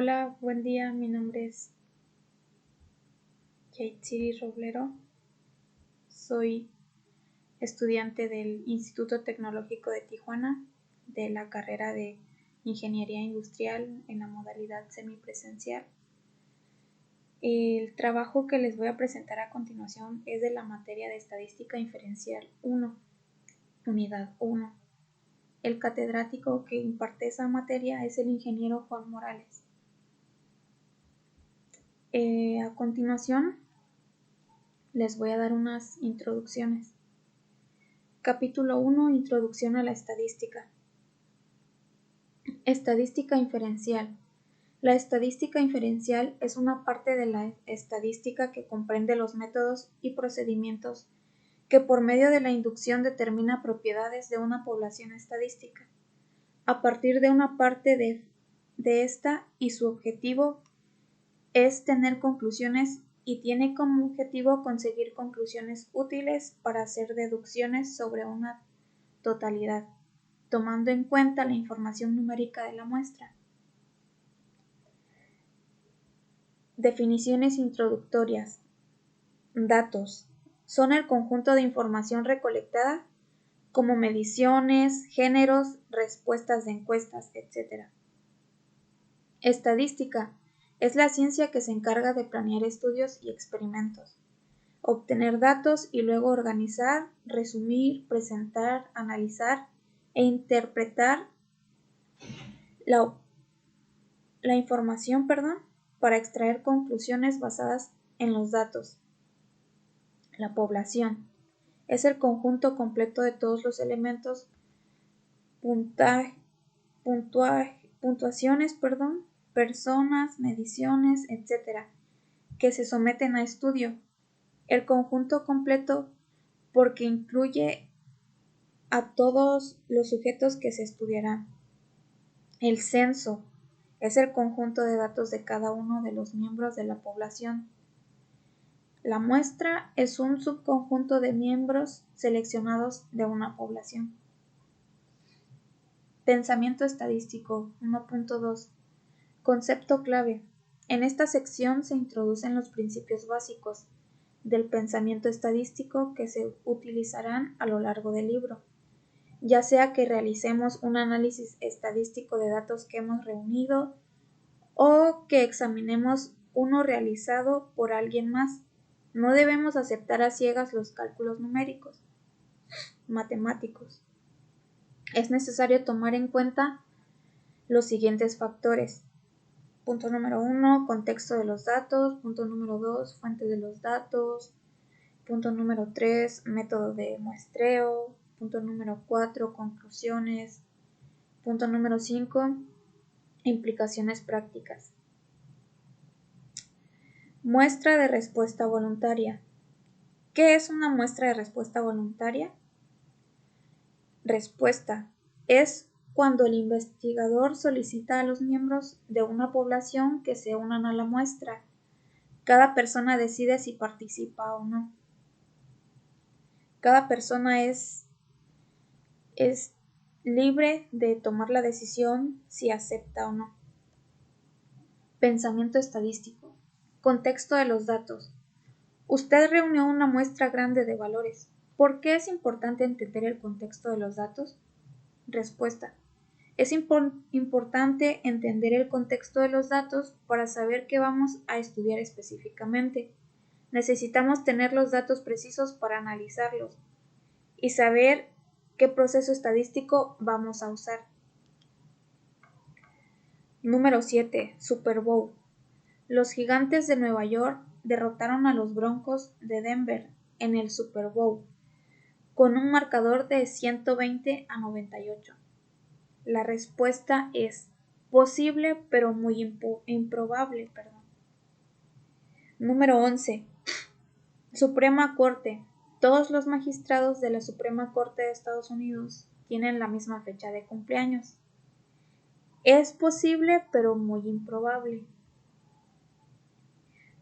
Hola, buen día. Mi nombre es Yaitsiri Roblero. Soy estudiante del Instituto Tecnológico de Tijuana de la carrera de Ingeniería Industrial en la modalidad semipresencial. El trabajo que les voy a presentar a continuación es de la materia de Estadística Inferencial 1, Unidad 1. El catedrático que imparte esa materia es el ingeniero Juan Morales. A continuación, les voy a dar unas introducciones. Capítulo 1. Introducción a la estadística. Estadística inferencial. La estadística inferencial es una parte de la estadística que comprende los métodos y procedimientos que por medio de la inducción determina propiedades de una población estadística, a partir de una parte de esta, y su objetivo es tener conclusiones y tiene como objetivo conseguir conclusiones útiles para hacer deducciones sobre una totalidad, tomando en cuenta la información numérica de la muestra. Definiciones introductorias. Datos. Son el conjunto de información recolectada como mediciones, géneros, respuestas de encuestas, etc. Estadística. Es la ciencia que se encarga de planear estudios y experimentos, obtener datos y luego organizar, resumir, presentar, analizar e interpretar la información, para extraer conclusiones basadas en los datos. La población es el conjunto completo de todos los elementos, puntuaciones, personas, mediciones, etc., que se someten a estudio. El conjunto completo porque incluye a todos los sujetos que se estudiarán. El censo es el conjunto de datos de cada uno de los miembros de la población. La muestra es un subconjunto de miembros seleccionados de una población. Pensamiento estadístico 1.2. Concepto clave. En esta sección se introducen los principios básicos del pensamiento estadístico que se utilizarán a lo largo del libro, ya sea que realicemos un análisis estadístico de datos que hemos reunido o que examinemos uno realizado por alguien más. No debemos aceptar a ciegas los cálculos numéricos, matemáticos. Es necesario tomar en cuenta los siguientes factores. Punto número 1, contexto de los datos. Punto número 2, fuente de los datos. Punto número 3, método de muestreo. Punto número 4, conclusiones. Punto número 5, implicaciones prácticas. Muestra de respuesta voluntaria. ¿Qué es una muestra de respuesta voluntaria? Respuesta. Es cuando el investigador solicita a los miembros de una población que se unan a la muestra. Cada persona decide si participa o no. Cada persona es libre de tomar la decisión si acepta o no. Pensamiento estadístico. Contexto de los datos. Usted reunió una muestra grande de valores. ¿Por qué es importante entender el contexto de los datos? Respuesta. Es importante entender el contexto de los datos para saber qué vamos a estudiar específicamente. Necesitamos tener los datos precisos para analizarlos y saber qué proceso estadístico vamos a usar. Número 7. Super Bowl. Los Gigantes de Nueva York derrotaron a los Broncos de Denver en el Super Bowl con un marcador de 120-98. La respuesta es posible, pero muy improbable. Número 11. Suprema Corte. Todos los magistrados de la Suprema Corte de Estados Unidos tienen la misma fecha de cumpleaños. Es posible, pero muy improbable.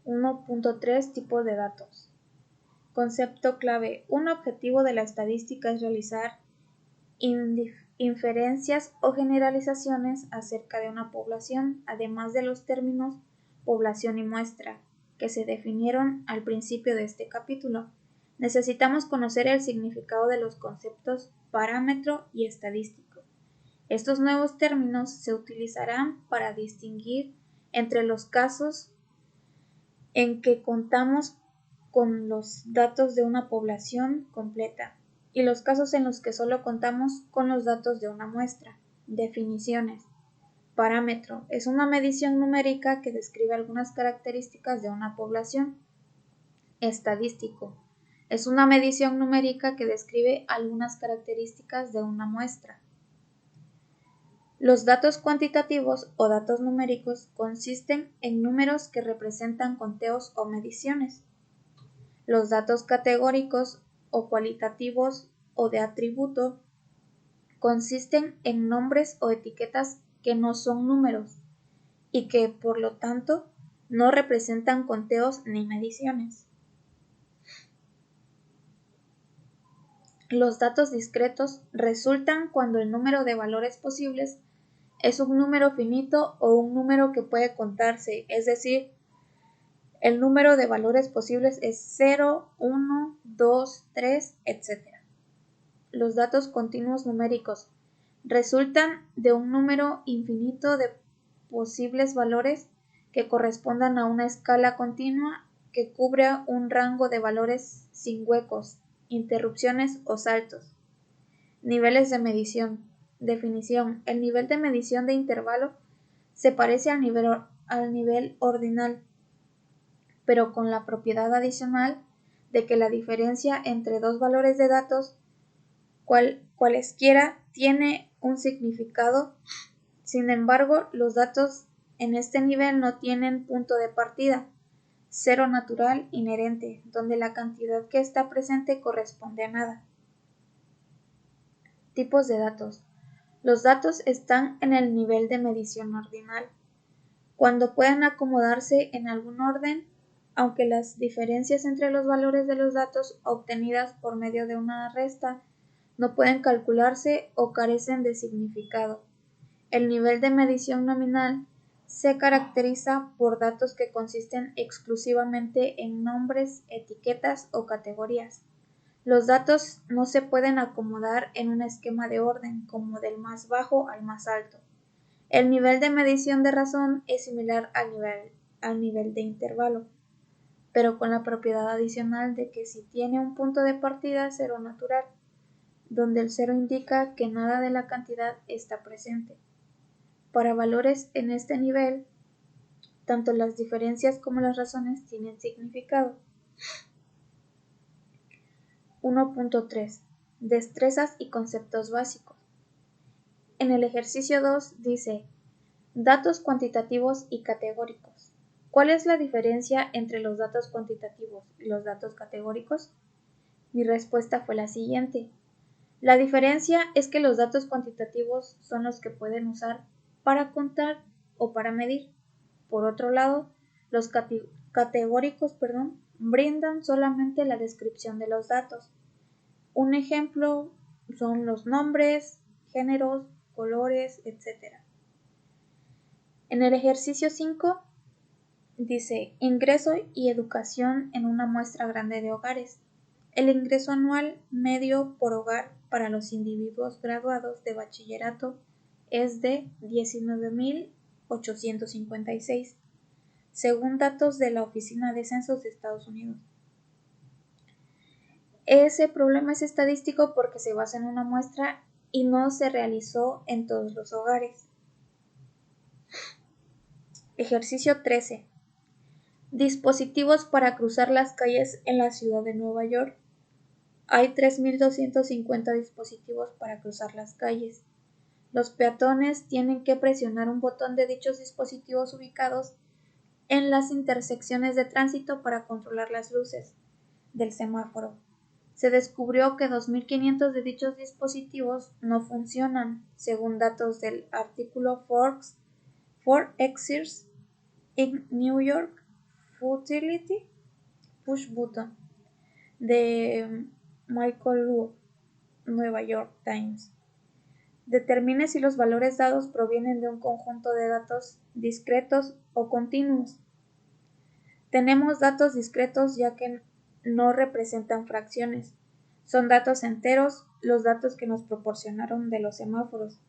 1.3. Tipos de datos. Concepto clave. Un objetivo de la estadística es realizar inferencias o generalizaciones acerca de una población, además de los términos población y muestra, que se definieron al principio de este capítulo. Necesitamos conocer el significado de los conceptos parámetro y estadístico. Estos nuevos términos se utilizarán para distinguir entre los casos en que contamos con los datos de una población completa y los casos en los que solo contamos con los datos de una muestra. Definiciones. Parámetro es una medición numérica que describe algunas características de una población. Estadístico es una medición numérica que describe algunas características de una muestra. Los datos cuantitativos o datos numéricos consisten en números que representan conteos o mediciones. Los datos categóricos o cualitativos o de atributo consisten en nombres o etiquetas que no son números y que, por lo tanto, no representan conteos ni mediciones. Los datos discretos resultan cuando el número de valores posibles es un número finito o un número que puede contarse, es decir, el número de valores posibles es 0, 1, 2, 3, etc. Los datos continuos numéricos resultan de un número infinito de posibles valores que correspondan a una escala continua que cubre un rango de valores sin huecos, interrupciones o saltos. Niveles de medición. Definición. El nivel de medición de intervalo se parece al nivel ordinal, pero con la propiedad adicional de que la diferencia entre dos valores de datos cualesquiera tiene un significado. Sin embargo, los datos en este nivel no tienen punto de partida, cero natural inherente, donde la cantidad que está presente corresponde a nada. Tipos de datos. Los datos están en el nivel de medición ordinal, cuando pueden acomodarse en algún orden, aunque las diferencias entre los valores de los datos obtenidas por medio de una resta no pueden calcularse o carecen de significado. El nivel de medición nominal se caracteriza por datos que consisten exclusivamente en nombres, etiquetas o categorías. Los datos no se pueden acomodar en un esquema de orden, como del más bajo al más alto. El nivel de medición de razón es similar al nivel de intervalo, pero con la propiedad adicional de que si tiene un punto de partida cero natural, donde el cero indica que nada de la cantidad está presente. Para valores en este nivel, tanto las diferencias como las razones tienen significado. 1.3. Destrezas y conceptos básicos. En el ejercicio 2 dice, datos cuantitativos y categóricos. ¿Cuál es la diferencia entre los datos cuantitativos y los datos categóricos? Mi respuesta fue la siguiente. La diferencia es que los datos cuantitativos son los que pueden usar para contar o para medir. Por otro lado, los categóricos brindan solamente la descripción de los datos. Un ejemplo son los nombres, géneros, colores, etc. En el ejercicio 5 dice ingreso y educación en una muestra grande de hogares. El ingreso anual medio por hogar para los individuos graduados de bachillerato es de 19.856, según datos de la Oficina de Censos de Estados Unidos. Ese problema es estadístico porque se basa en una muestra y no se realizó en todos los hogares. Ejercicio 13. Dispositivos para cruzar las calles en la ciudad de Nueva York. Hay 3.250 dispositivos para cruzar las calles. Los peatones tienen que presionar un botón de dichos dispositivos ubicados en las intersecciones de tránsito para controlar las luces del semáforo. Se descubrió que 2.500 de dichos dispositivos no funcionan, según datos del artículo For Exers in New York Futility Push Button de Michael Luo, New York Times. Determine si los valores dados provienen de un conjunto de datos discretos o continuos. Tenemos datos discretos ya que no representan fracciones. Son datos enteros los datos que nos proporcionaron de los semáforos,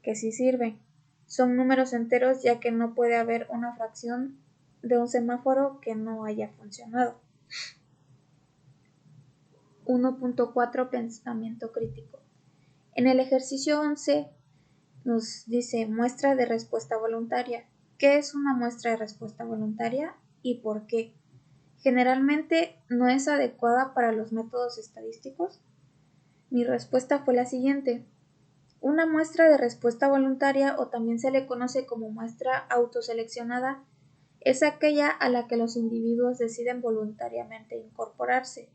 que sí sirven. Son números enteros ya que no puede haber una fracción de un semáforo que no haya funcionado. 1.4 Pensamiento crítico. En el ejercicio 11 nos dice muestra de respuesta voluntaria. ¿Qué es una muestra de respuesta voluntaria y por qué? Generalmente no es adecuada para los métodos estadísticos. Mi respuesta fue la siguiente. Una muestra de respuesta voluntaria, o también se le conoce como muestra autoseleccionada, es aquella a la que los individuos deciden voluntariamente incorporarse.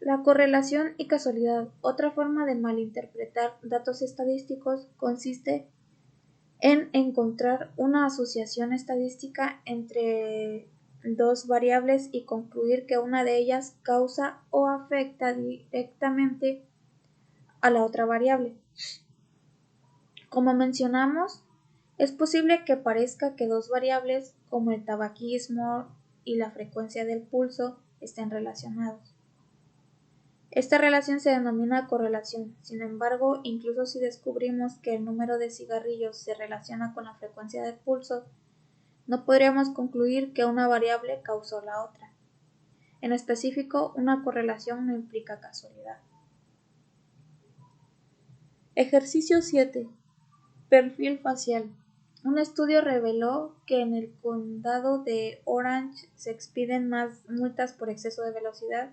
La correlación y casualidad, otra forma de malinterpretar datos estadísticos, consiste en encontrar una asociación estadística entre dos variables y concluir que una de ellas causa o afecta directamente a la otra variable. Como mencionamos, es posible que parezca que dos variables como el tabaquismo y la frecuencia del pulso estén relacionados. Esta relación se denomina correlación. Sin embargo, incluso si descubrimos que el número de cigarrillos se relaciona con la frecuencia del pulso, no podríamos concluir que una variable causó la otra. En específico, una correlación no implica casualidad. Ejercicio 7. Perfil facial. Un estudio reveló que en el condado de Orange se expiden más multas por exceso de velocidad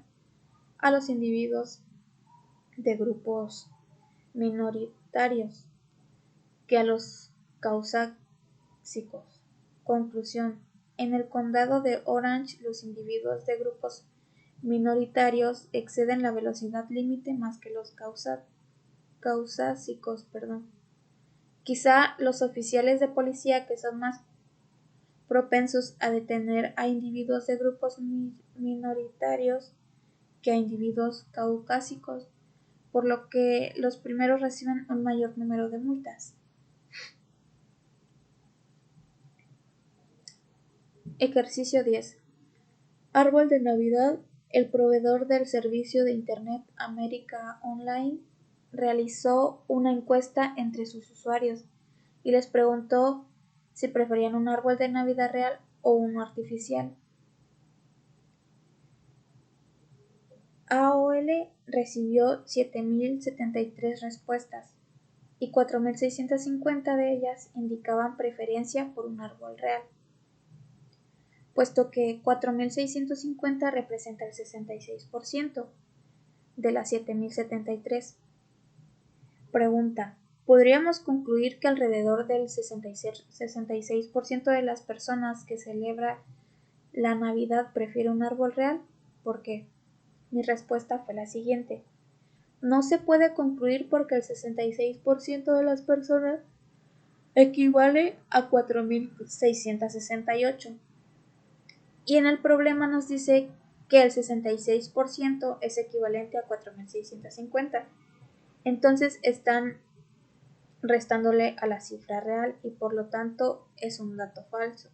a los individuos de grupos minoritarios que a los caucásicos. Conclusión. En el condado de Orange, los individuos de grupos minoritarios exceden la velocidad límite más que los caucásicos. Quizá los oficiales de policía, que son más propensos a detener a individuos de grupos minoritarios que a individuos caucásicos, por lo que los primeros reciben un mayor número de multas. Ejercicio 10. Árbol de Navidad. El proveedor del servicio de Internet América Online realizó una encuesta entre sus usuarios y les preguntó si preferían un árbol de Navidad real o uno artificial. AOL recibió 7.073 respuestas y 4.650 de ellas indicaban preferencia por un árbol real, puesto que 4.650 representa el 66% de las 7.073. Pregunta: ¿podríamos concluir que alrededor del 66% de las personas que celebra la Navidad prefiere un árbol real? ¿Por qué? Mi respuesta fue la siguiente. No se puede concluir porque el 66% de las personas equivale a 4.668. Y en el problema nos dice que el 66% es equivalente a 4.650. Entonces están restándole a la cifra real y por lo tanto es un dato falso.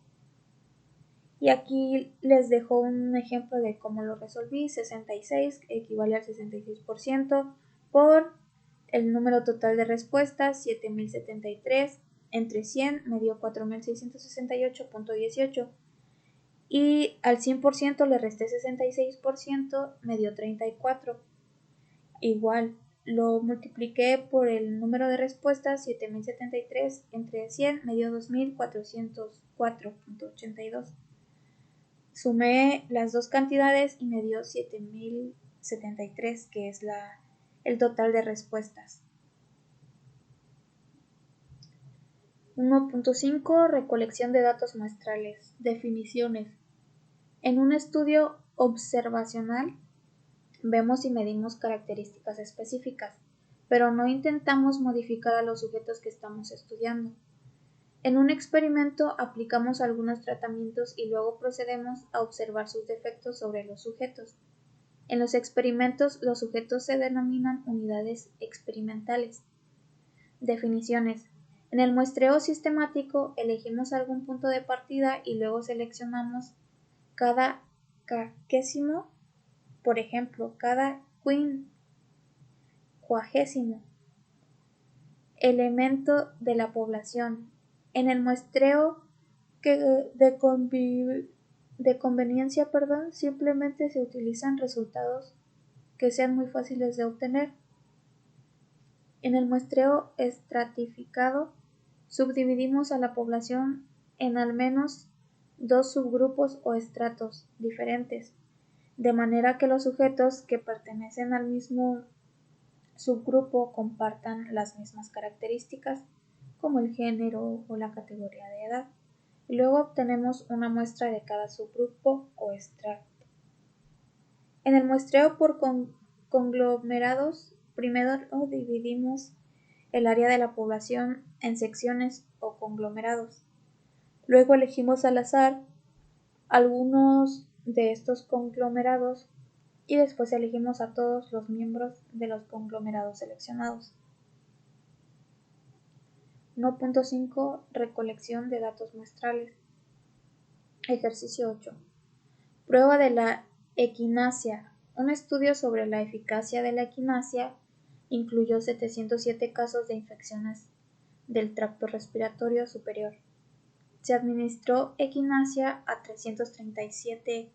Y aquí les dejo un ejemplo de cómo lo resolví. 66 equivale al 66% por el número total de respuestas, 7.073, entre 100 me dio 4.668.18 y al 100% le resté 66%, me dio 34. Igual, lo multipliqué por el número de respuestas, 7.073 entre 100 me dio 2.404.82. Sumé las dos cantidades y me dio 7.073, que es el total de respuestas. 1.5 Recolección de datos muestrales. Definiciones. En un estudio observacional vemos y medimos características específicas, pero no intentamos modificar a los sujetos que estamos estudiando. En un experimento aplicamos algunos tratamientos y luego procedemos a observar sus efectos sobre los sujetos. En los experimentos, los sujetos se denominan unidades experimentales. Definiciones. En el muestreo sistemático elegimos algún punto de partida y luego seleccionamos cada quagésimo, por ejemplo, cada quincuagésimo elemento de la población. En el muestreo de conveniencia, simplemente se utilizan resultados que sean muy fáciles de obtener. En el muestreo estratificado, subdividimos a la población en al menos dos subgrupos o estratos diferentes, de manera que los sujetos que pertenecen al mismo subgrupo compartan las mismas características, como el género o la categoría de edad, y luego obtenemos una muestra de cada subgrupo o estrato. En el muestreo por conglomerados, primero dividimos el área de la población en secciones o conglomerados. Luego elegimos al azar algunos de estos conglomerados y después elegimos a todos los miembros de los conglomerados seleccionados. 1.5 Recolección de datos muestrales. Ejercicio 8. Prueba de la equinacia. Un estudio sobre la eficacia de la equinacia incluyó 707 casos de infecciones del tracto respiratorio superior. Se administró equinacia a 337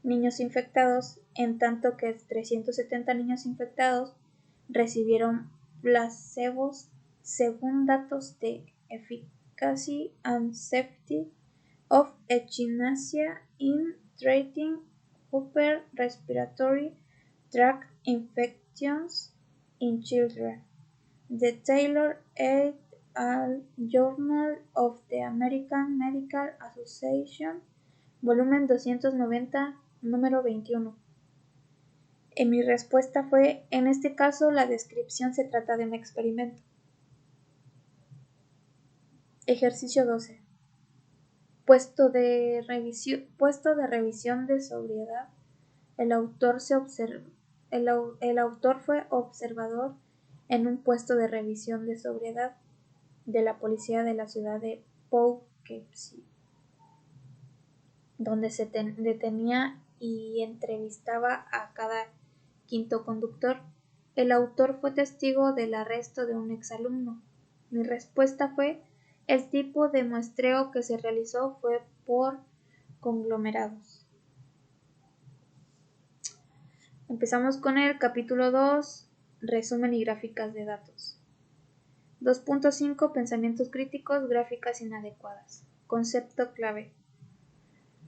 niños infectados, en tanto que 370 niños infectados recibieron placebos según datos de Efficacy and Safety of Echinacea in Treating Upper Respiratory Tract Infections in Children. The Taylor et al. Journal of the American Medical Association, volumen 290, número 21. Mi respuesta fue, en este caso la descripción se trata de un experimento. Ejercicio 12. Puesto de revisión de sobriedad. El autor fue observador en un puesto de revisión de sobriedad de la policía de la ciudad de Poughkeepsie, donde se detenía y entrevistaba a cada quinto conductor. El autor fue testigo del arresto de un exalumno. Mi respuesta fue, el tipo de muestreo que se realizó fue por conglomerados. Empezamos con el capítulo 2, resumen y gráficas de datos. 2.5 Pensamientos críticos, gráficas inadecuadas. Concepto clave.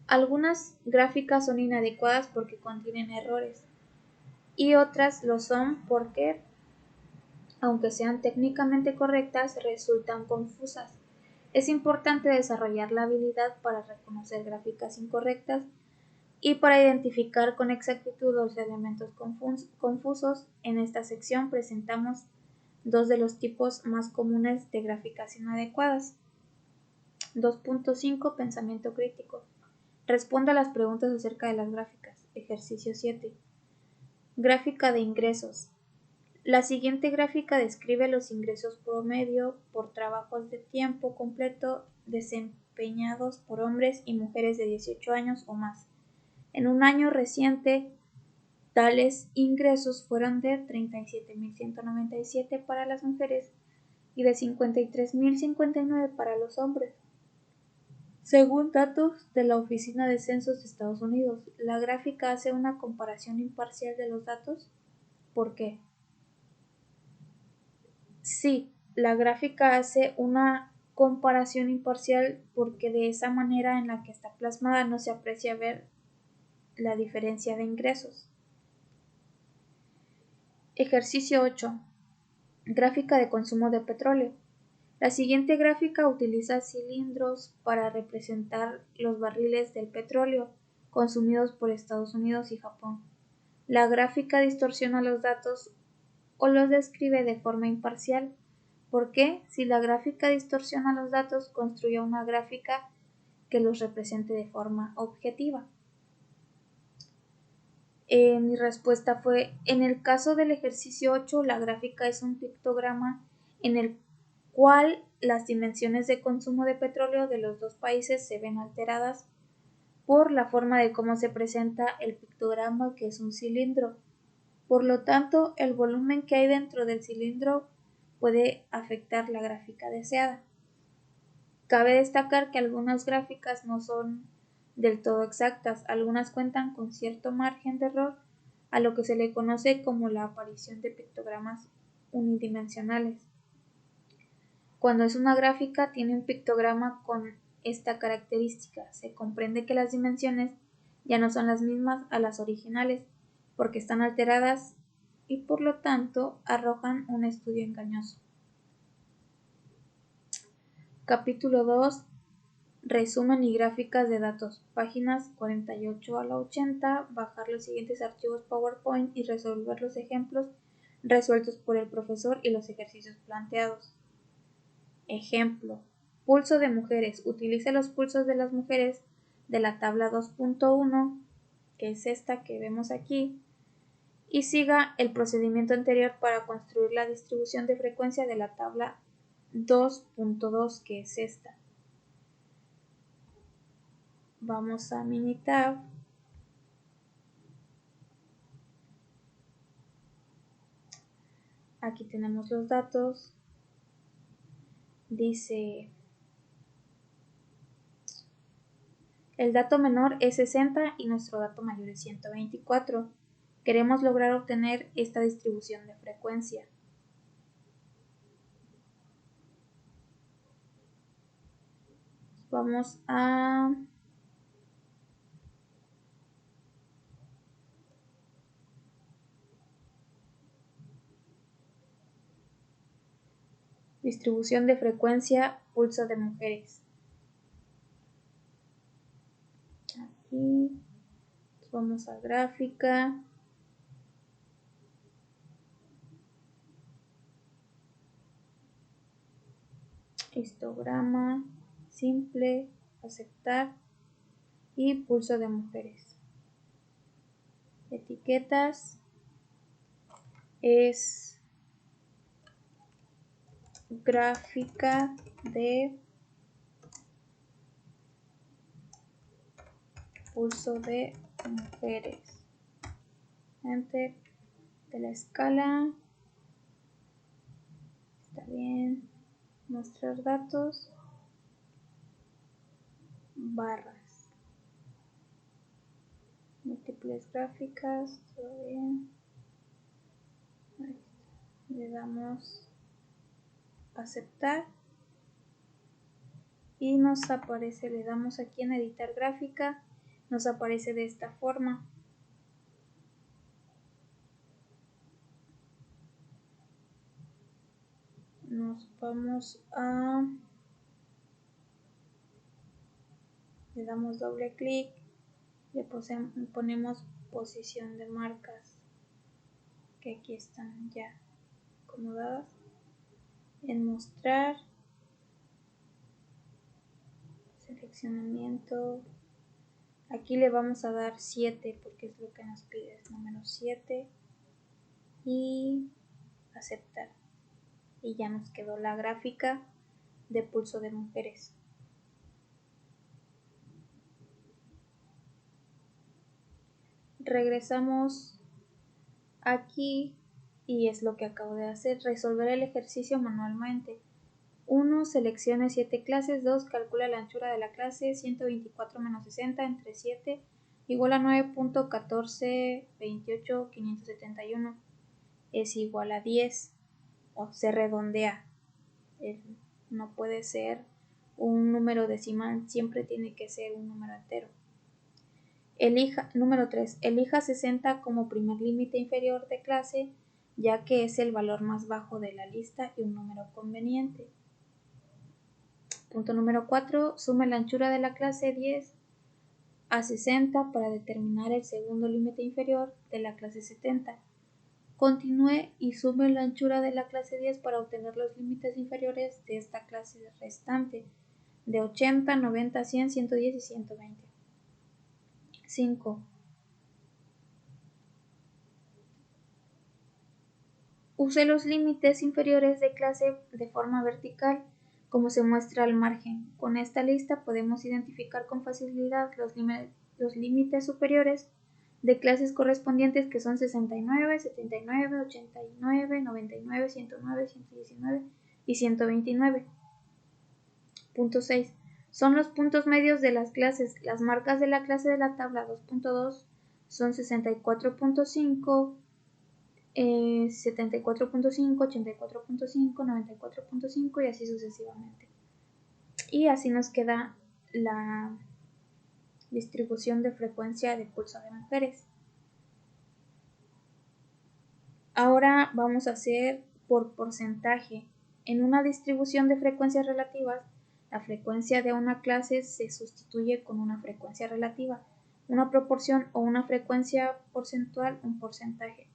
Algunas gráficas son inadecuadas porque contienen errores y otras lo son porque, aunque sean técnicamente correctas, resultan confusas. Es importante desarrollar la habilidad para reconocer gráficas incorrectas y para identificar con exactitud los elementos confusos. En esta sección presentamos dos de los tipos más comunes de gráficas inadecuadas. 2.5 Pensamiento crítico. Responda a las preguntas acerca de las gráficas. Ejercicio 7. Gráfica de ingresos. La siguiente gráfica describe los ingresos promedio por trabajos de tiempo completo desempeñados por hombres y mujeres de 18 años o más. En un año reciente, tales ingresos fueron de 37.197 para las mujeres y de 53.059 para los hombres. Según datos de la Oficina de Censos de Estados Unidos, la gráfica hace una comparación imparcial de los datos. ¿Por qué? Sí, la gráfica hace una comparación imparcial porque de esa manera en la que está plasmada no se aprecia ver la diferencia de ingresos. Ejercicio 8. Gráfica de consumo de petróleo. La siguiente gráfica utiliza cilindros para representar los barriles del petróleo consumidos por Estados Unidos y Japón. La gráfica distorsiona los datos o los describe de forma imparcial. ¿Por qué? Si la gráfica distorsiona los datos, construya una gráfica que los represente de forma objetiva. Mi respuesta fue, en el caso del ejercicio 8, la gráfica es un pictograma en el cual las dimensiones de consumo de petróleo de los dos países se ven alteradas por la forma de cómo se presenta el pictograma, que es un cilindro. Por lo tanto, el volumen que hay dentro del cilindro puede afectar la gráfica deseada. Cabe destacar que algunas gráficas no son del todo exactas, algunas cuentan con cierto margen de error, a lo que se le conoce como la aparición de pictogramas unidimensionales. Cuando es una gráfica tiene un pictograma con esta característica, se comprende que las dimensiones ya no son las mismas a las originales, porque están alteradas y por lo tanto arrojan un estudio engañoso. Capítulo 2. Resumen y gráficas de datos. Páginas 48 a la 80. Bajar los siguientes archivos PowerPoint y resolver los ejemplos resueltos por el profesor y los ejercicios planteados. Ejemplo. Pulso de mujeres. Utilice los pulsos de las mujeres de la tabla 2.1, que es esta que vemos aquí, y siga el procedimiento anterior para construir la distribución de frecuencia de la tabla 2.2, que es esta. Vamos a Minitab. Aquí tenemos los datos. Dice, el dato menor es 60 y nuestro dato mayor es 124. Queremos lograr obtener esta distribución de frecuencia. Vamos a distribución de frecuencia, pulso de mujeres. Aquí vamos a gráfica. Histograma, simple, aceptar y pulso de mujeres. Etiquetas es gráfica de pulso de mujeres. Enter de la escala. Está bien. Mostrar datos. Barras. Múltiples gráficas. Todo bien. Le damos aceptar. Y nos aparece, le damos aquí en editar gráfica. Nos aparece de esta forma. Nos vamos a, le damos doble clic, le ponemos posición de marcas, que aquí están ya acomodadas, en mostrar, seleccionamiento, aquí le vamos a dar 7 porque es lo que nos pide, es número 7 y aceptar. Y ya nos quedó la gráfica de pulso de mujeres. Regresamos aquí y es lo que acabo de hacer, resolver el ejercicio manualmente. 1. Seleccione 7 clases. 2. Calcula la anchura de la clase 124 menos 60 entre 7 igual a 9.1428.571 es igual a 10 o se redondea. No puede ser un número decimal, siempre tiene que ser un número entero. Número 3. Elija 60 como primer límite inferior de clase, ya que es el valor más bajo de la lista y un número conveniente. Punto número 4. Sume la anchura de la clase 10 a 60 para determinar el segundo límite inferior de la clase 70. Continúe y sume la anchura de la clase 10 para obtener los límites inferiores de esta clase restante de 80, 90, 100, 110 y 120. 5. Use los límites inferiores de clase de forma vertical, como se muestra al margen. Con esta lista podemos identificar con facilidad los límites superiores de clases correspondientes, que son 69, 79, 89, 99, 109, 119 y 129. Punto 6. Son los puntos medios de las clases. Las marcas de la clase de la tabla 2.2 son 64.5, 74.5, 84.5, 94.5 y así sucesivamente. Y así nos queda la distribución de frecuencia de pulso de mujeres. Ahora vamos a hacer por porcentaje. En una distribución de frecuencias relativas, la frecuencia de una clase se sustituye con una frecuencia relativa, una proporción o una frecuencia porcentual, un porcentaje.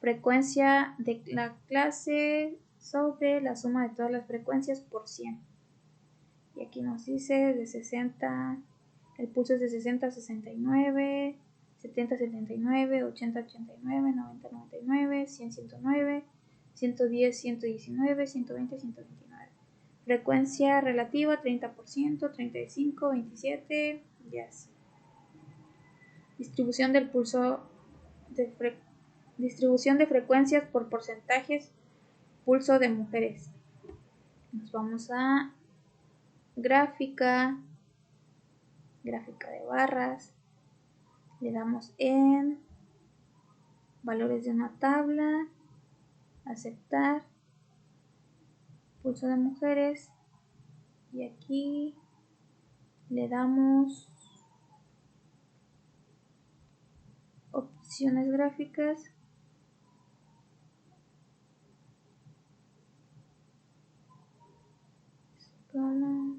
Frecuencia de la clase sobre la suma de todas las frecuencias por 100. Y aquí nos dice de 60, el pulso es de 60 a 69, 70 a 79, 80 a 89, 90 a 99, 100 109, 110 119, 120 129. Frecuencia relativa 30%, 35, 27 y así. Distribución del pulso distribución de frecuencias por porcentajes, pulso de mujeres. Nos vamos a gráfica de barras, le damos en valores de una tabla, aceptar, pulso de mujeres, y aquí le damos opciones gráficas, escala,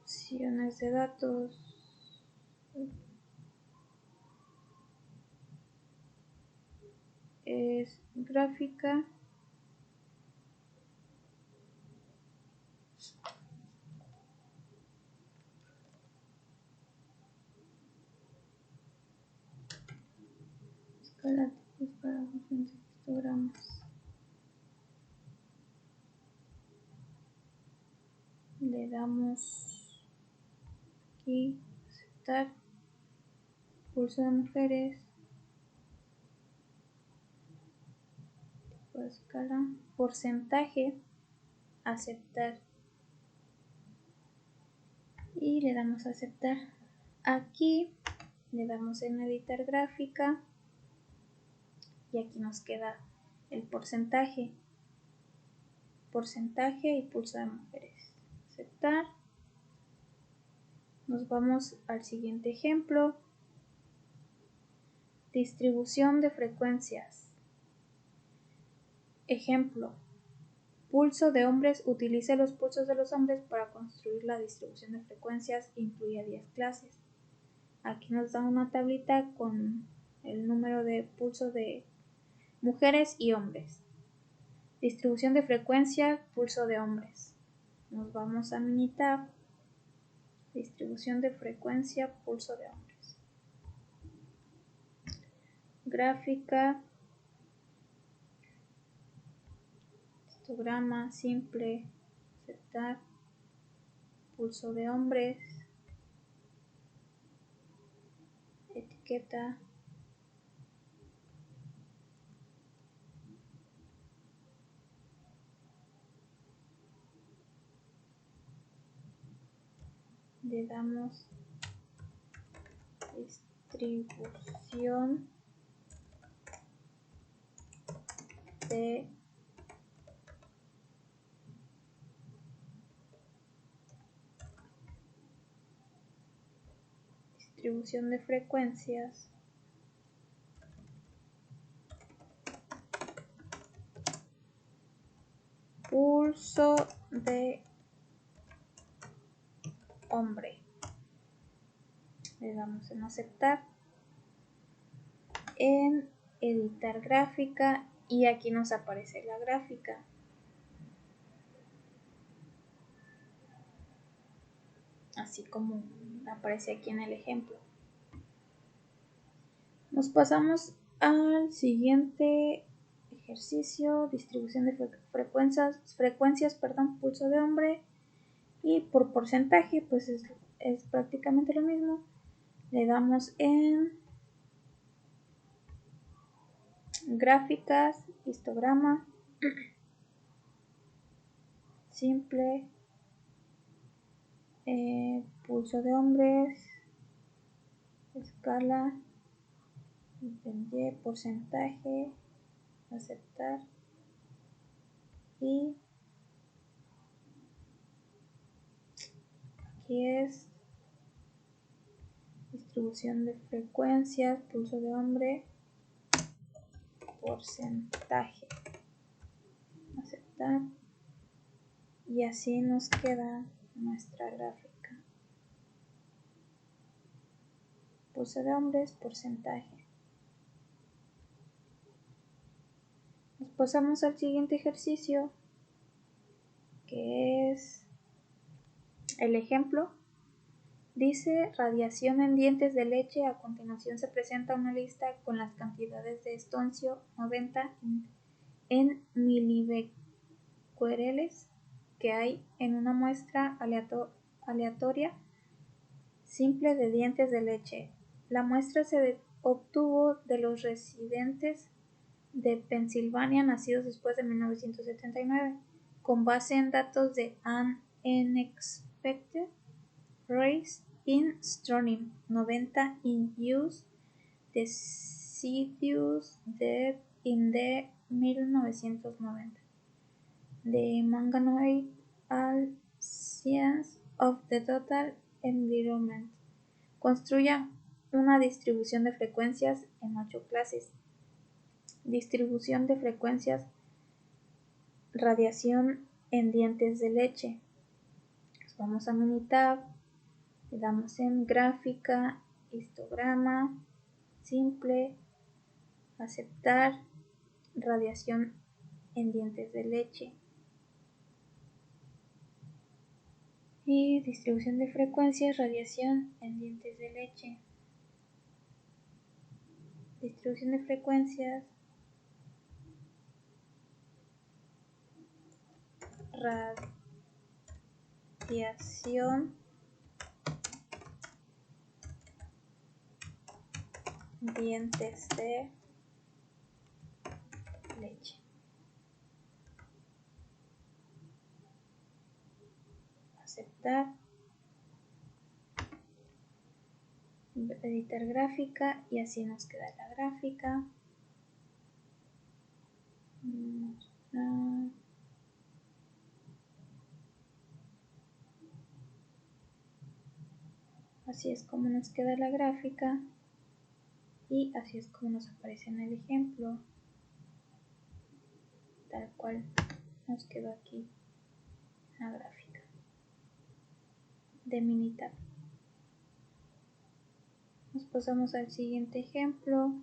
opciones de datos, es gráfica, escala para diferentes histogramas. Le damos aquí aceptar, pulso de mujeres, por escala, porcentaje, aceptar, y le damos a aceptar. Aquí le damos en editar gráfica y aquí nos queda el porcentaje y pulso de mujeres. Aceptar. Nos vamos al siguiente ejemplo. Distribución de frecuencias. Ejemplo. Pulso de hombres. Utilice los pulsos de los hombres para construir la distribución de frecuencias. Incluye 10 clases. Aquí nos da una tablita con el número de pulso de mujeres y hombres. Distribución de frecuencia, pulso de hombres. Nos vamos a Minitab. Distribución de frecuencia, pulso de hombres. Gráfica. Histograma simple. Aceptar. Pulso de hombres. Etiqueta. Le damos distribución de frecuencias pulso de hombre. Le damos en aceptar, en editar gráfica, y aquí nos aparece la gráfica. Así como aparece aquí en el ejemplo. Nos pasamos al siguiente ejercicio: distribución de frecuencias, pulso de hombre, y por porcentaje pues es prácticamente lo mismo. Le damos en gráficas, histograma, simple, pulso de hombres, escala, porcentaje, aceptar, y aquí es distribución de frecuencias, pulso de hombre, porcentaje, aceptar, y así nos queda nuestra gráfica. Pulso de hombres, porcentaje. Nos pasamos al siguiente ejercicio, que es el ejemplo. Dice radiación en dientes de leche. A continuación se presenta una lista con las cantidades de estoncio 90 en milibecquereles que hay en una muestra aleatoria simple de dientes de leche. La muestra se obtuvo de los residentes de Pensilvania nacidos después de 1979, con base en datos de An Unexpected Race in Strontium 90 in Use Deciduous Death in the 1990 de Manganoid al Science of the Total Environment. Construya una distribución de frecuencias en 8 clases. Distribución de frecuencias, radiación en dientes de leche. Nos vamos a Minitab, le damos en gráfica, histograma, simple, aceptar, radiación en dientes de leche. Y distribución de frecuencias, radiación en dientes de leche. Distribución de frecuencias, radiación dientes de leche. Aceptar, editar gráfica, y así nos queda la gráfica. Así es como nos queda la gráfica, y así es como nos aparece en el ejemplo, tal cual nos quedó aquí la gráfica de Minitab. Nos pasamos al siguiente ejemplo.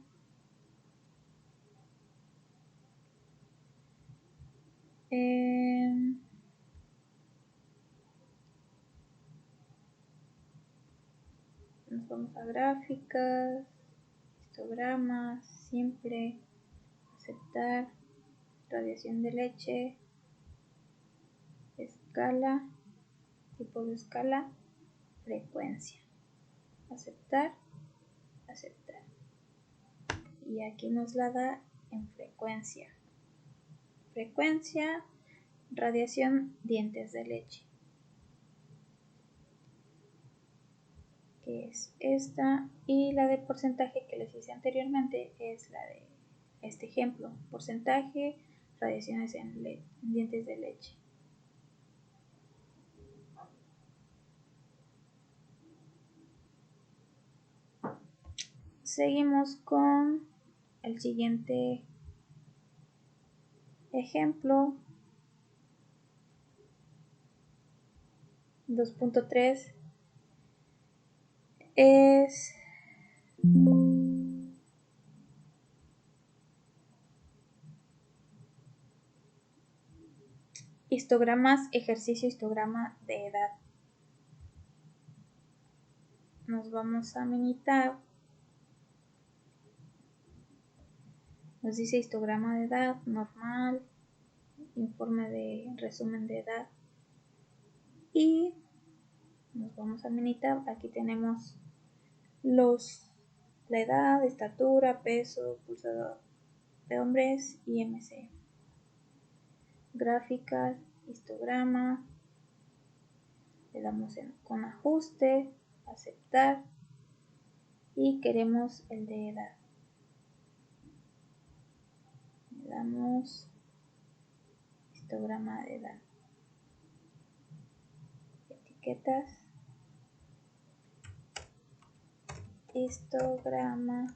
Nos vamos a gráficas, histogramas, simple, aceptar, radiación de leche, escala, tipo de escala, frecuencia, aceptar, aceptar. Y aquí nos la da en frecuencia. Frecuencia, radiación, dientes de leche, que es esta, y la de porcentaje que les hice anteriormente es la de este ejemplo: porcentaje, radiaciones en dientes de leche. Seguimos con el siguiente ejemplo. 2.3 es histogramas, ejercicio histograma de edad. Nos vamos a Minitab. Nos dice histograma de edad, normal, informe de resumen de edad. Y nos vamos a Minitab. Aquí tenemos la edad, estatura, peso, pulso de hombres y IMC. Gráfica, histograma. Le damos con ajuste, aceptar y queremos el de edad. Le damos histograma de edad. Etiquetas. Histograma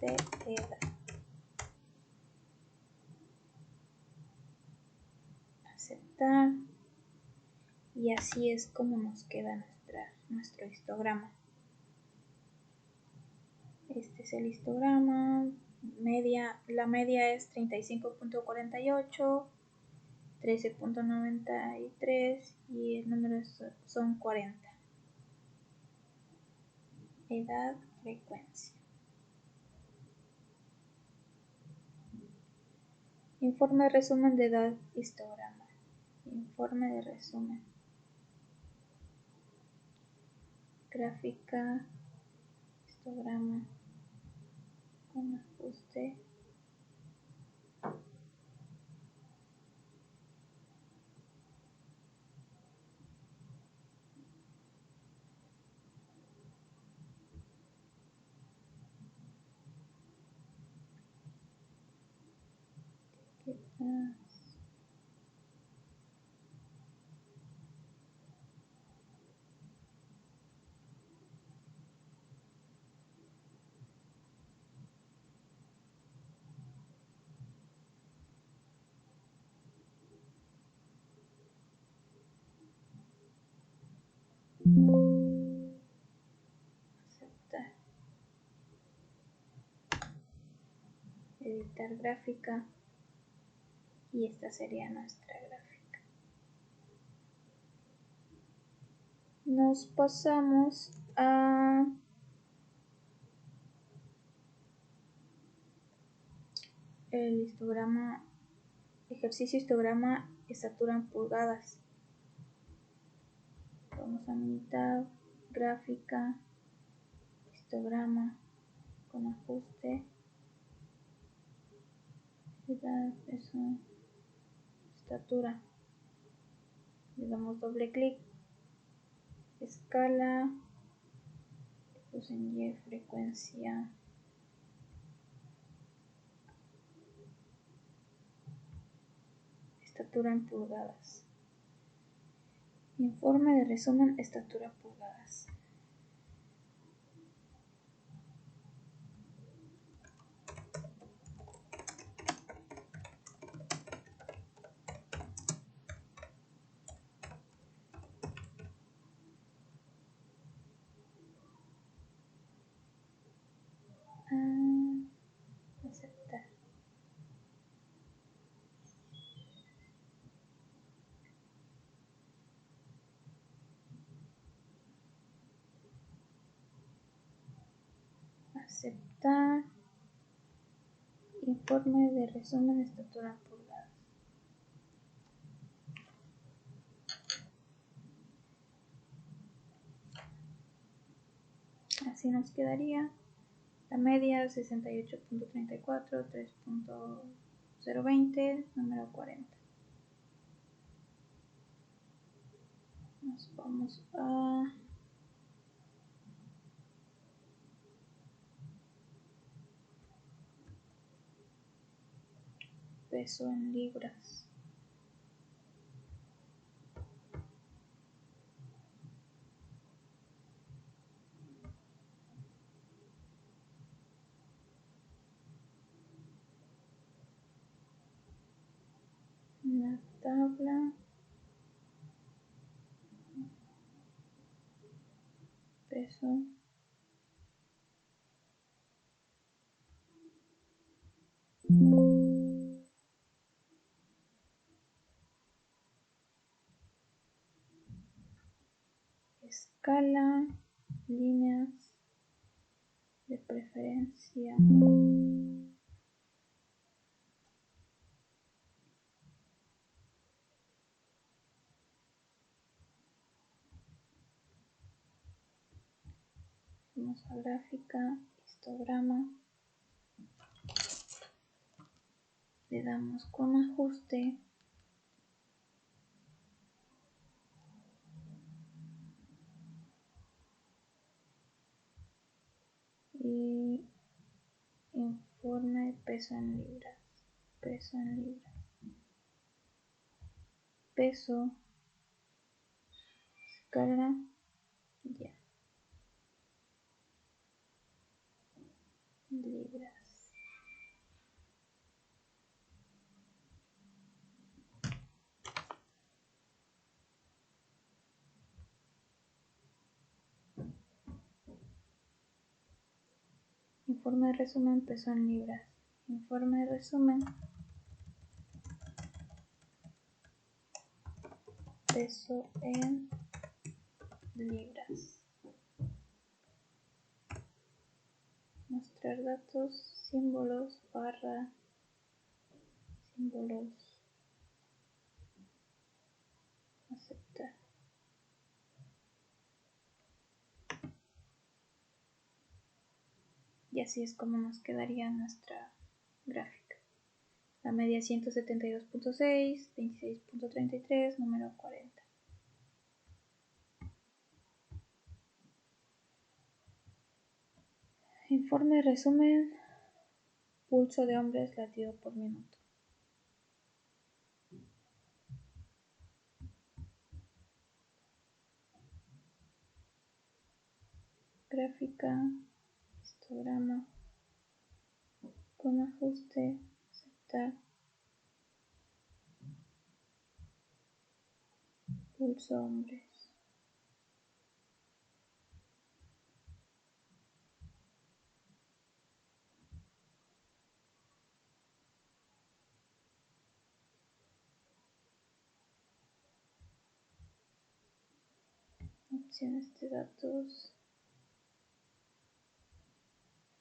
de edad. Aceptar. Y así es como nos queda nuestro histograma. Este es el histograma. La media es 35.48, 13.93 y el número son 40. Edad, frecuencia. Informe de resumen de edad, histograma. Informe de resumen. Gráfica, histograma, con ajuste. Aceptar. Editar gráfica. Y esta sería nuestra gráfica. Nos pasamos a el histograma, ejercicio histograma, estatura en pulgadas. Vamos a mitad, gráfica, histograma, con ajuste, edad, peso, estatura. Le damos doble clic, escala, puse en Y, frecuencia, estatura en pulgadas. Informe de resumen, estatura pulgadas. Aceptar. Aceptar. Informe de resumen de estatura en pulgadas. Así nos quedaría. La media 68.34, 3.020, número 40. Nos vamos a peso en libras. tabla, peso, escala, líneas de preferencia, famosa gráfica, histograma, le damos con ajuste, y informe de peso en libras, peso, escala, ya, libras. Informe de resumen, peso en libras. Informe de resumen, peso en libras. Mostrar datos, símbolos, barra, símbolos, aceptar. Y así es como nos quedaría nuestra gráfica. La media 172.6, 26.33, número 40. Informe de resumen, pulso de hombres, latido por minuto. Gráfica, histograma, con ajuste, aceptar, pulso hombres. Opciones de datos,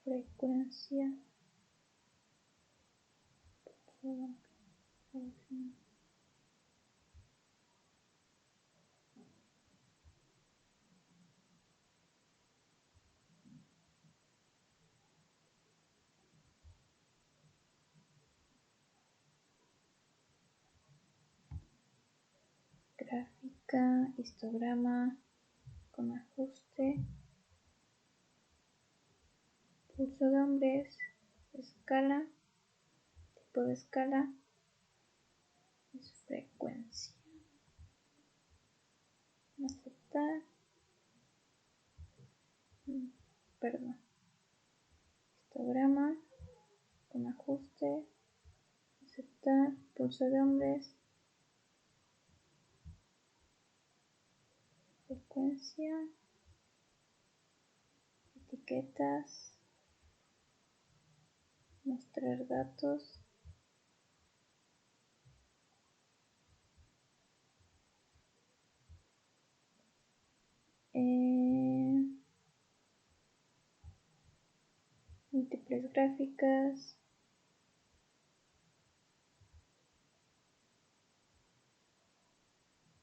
frecuencia, gráfica, histograma, con ajuste, pulso de hombres, escala, tipo de escala, es frecuencia. Aceptar, perdón, histograma, con ajuste, aceptar, pulso de hombres, frecuencia, etiquetas, mostrar datos, múltiples gráficas,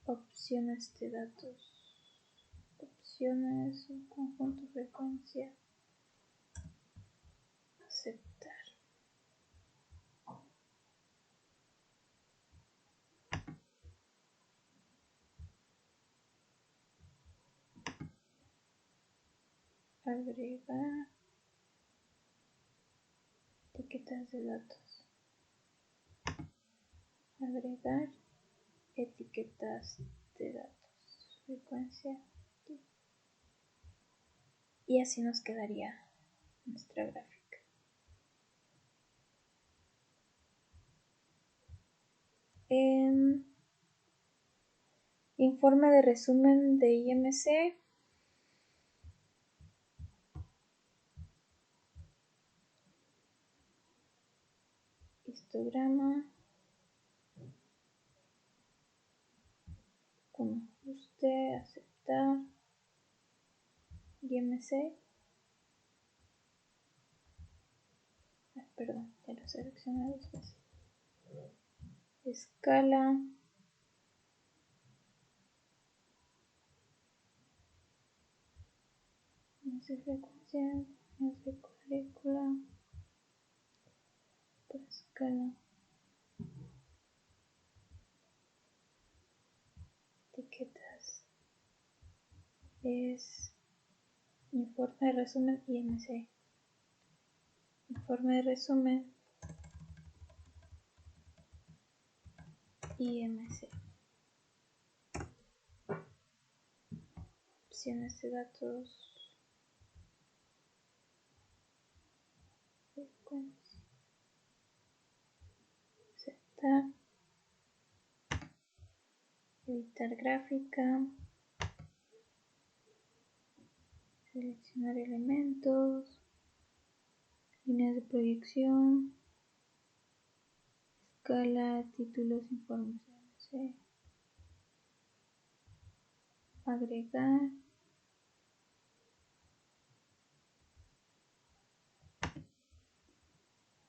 opciones de datos, opciones, un conjunto, frecuencia, aceptar. Agregar etiquetas de datos. Agregar etiquetas de datos. Frecuencia. Y así nos quedaría nuestra gráfica. Informe de resumen de IMC. Histograma. Con ajuste, aceptar. IMC. Perdón, ya lo seleccioné dos veces. Escala. No sé frecuencia, no sé cuadrícula. Por escala. Etiquetas. Es informe de resumen IMC. Informe de resumen IMC. Opciones de datos. Frecuencia. Aceptar. Editar gráfica. Seleccionar elementos. Líneas de proyección. Escala, títulos, informes IMC. Agregar.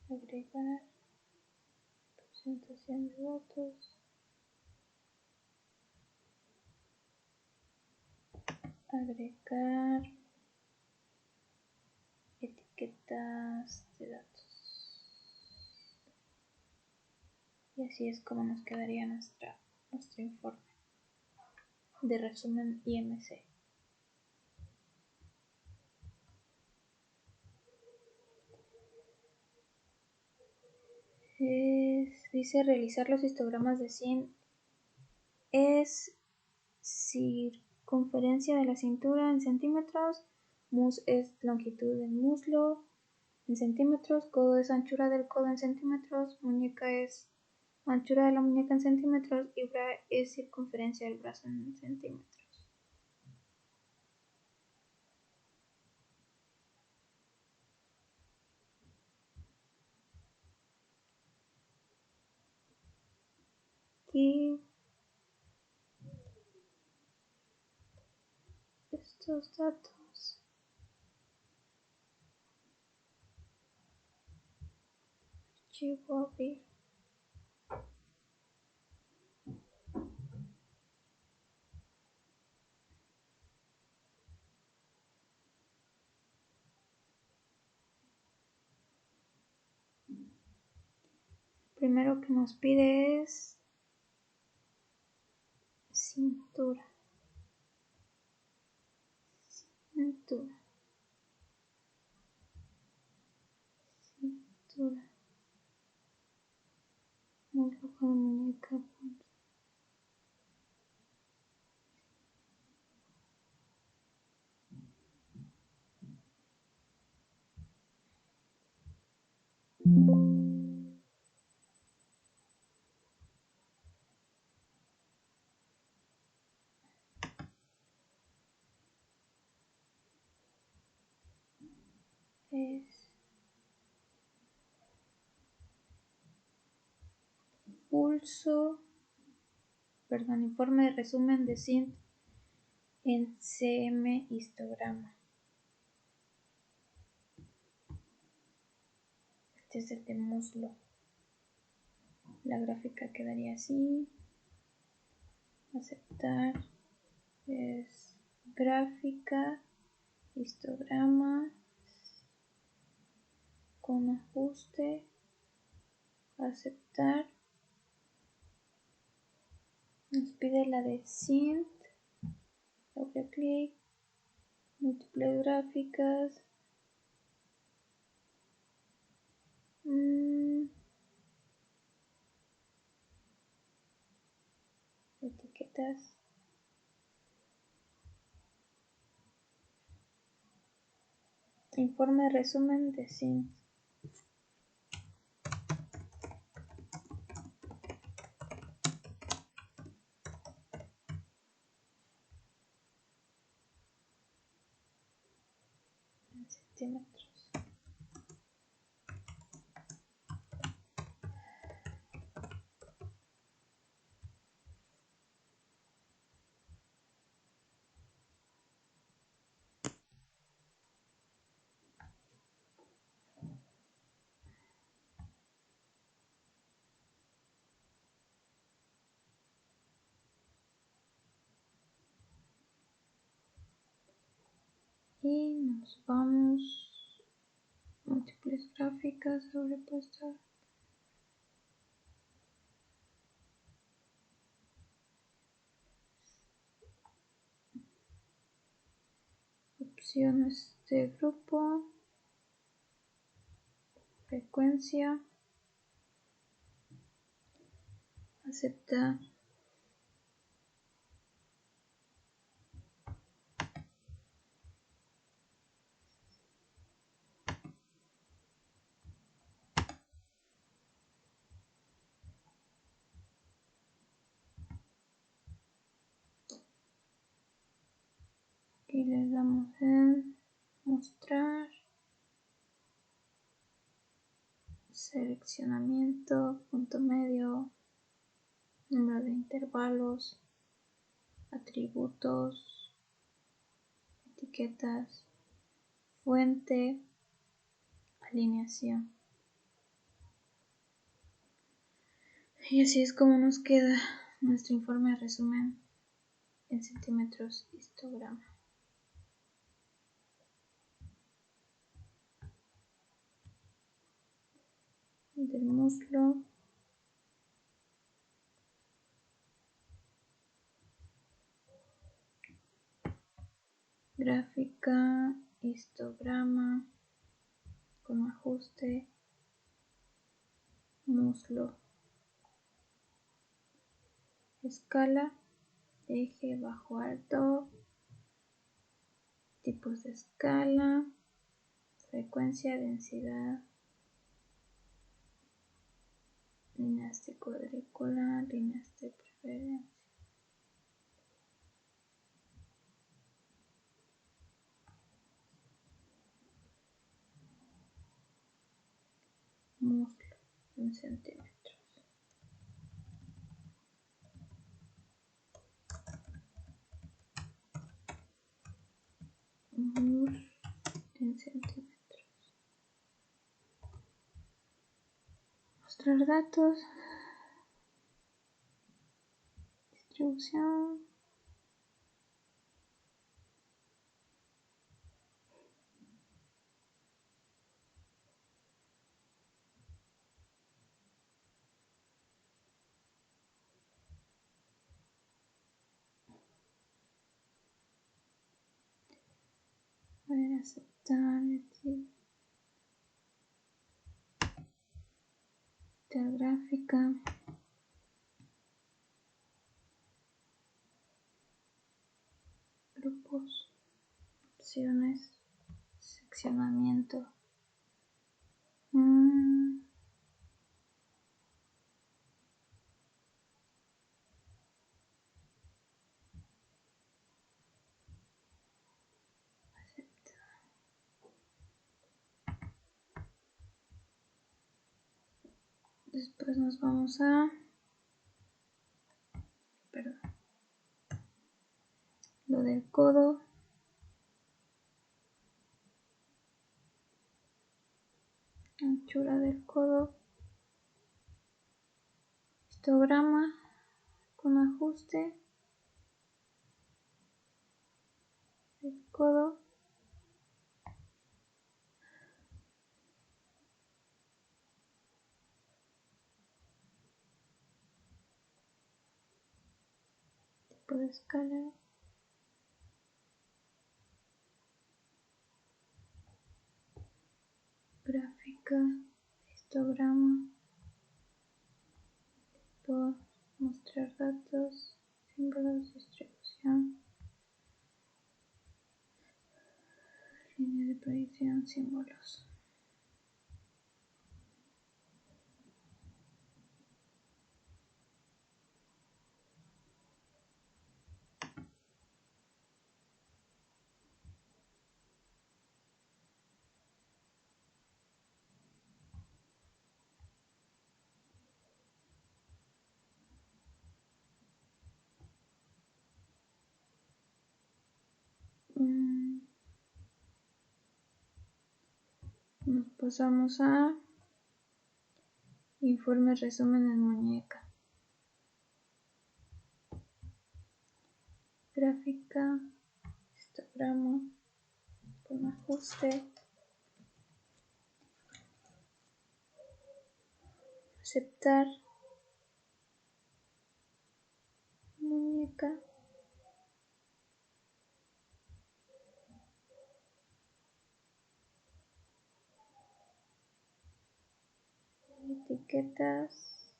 Agregar. Presentación de datos. Agregar etiquetas de datos. Y así es como nos quedaría nuestro informe de resumen IMC. Dice realizar los histogramas de SIN es circunferencia de la cintura en centímetros, mus es longitud del muslo en centímetros, codo es anchura del codo en centímetros, muñeca es anchura de la muñeca en centímetros y bra es circunferencia del brazo en centímetros. Y estos datos archivo abrir. Primero que nos pide es cintura. Cintura. Cintura. Muslo con muñeca. Es pulso, perdón, informe de resumen de SINT en CM histograma. Este es el de muslo. La gráfica quedaría así. Aceptar. Es gráfica, histograma, con ajuste. Aceptar. Nos pide la de SINT. Doble clic. Múltiples gráficas. Etiquetas. Informe de resumen de SINT. centímetros. Y nos vamos múltiples gráficas sobrepuestas. Opciones de grupo, frecuencia, aceptar. Aquí le damos en mostrar, seleccionamiento, punto medio, número de intervalos, atributos, etiquetas, fuente, alineación. Y así es como nos queda nuestro informe de resumen en centímetros histograma. Del muslo, gráfica, histograma con ajuste, muslo, escala, eje, bajo, alto, tipos de escala, frecuencia, densidad, líneas de cuadrícula, líneas de preferencia. Muslo en centímetros. Muslo en centímetros. Mostrar datos. Distribución. A ver, aceptar, gráfica, grupos, opciones, seccionamiento. Después nos vamos a lo del codo, anchura del codo, histograma con ajuste del codo, tipo de escala, gráfica, histograma, tipo, mostrar datos, símbolos, distribución, línea de predicción, símbolos. Nos pasamos a informe resumen en muñeca. Gráfica, histograma, con ajuste, aceptar, muñeca, etiquetas,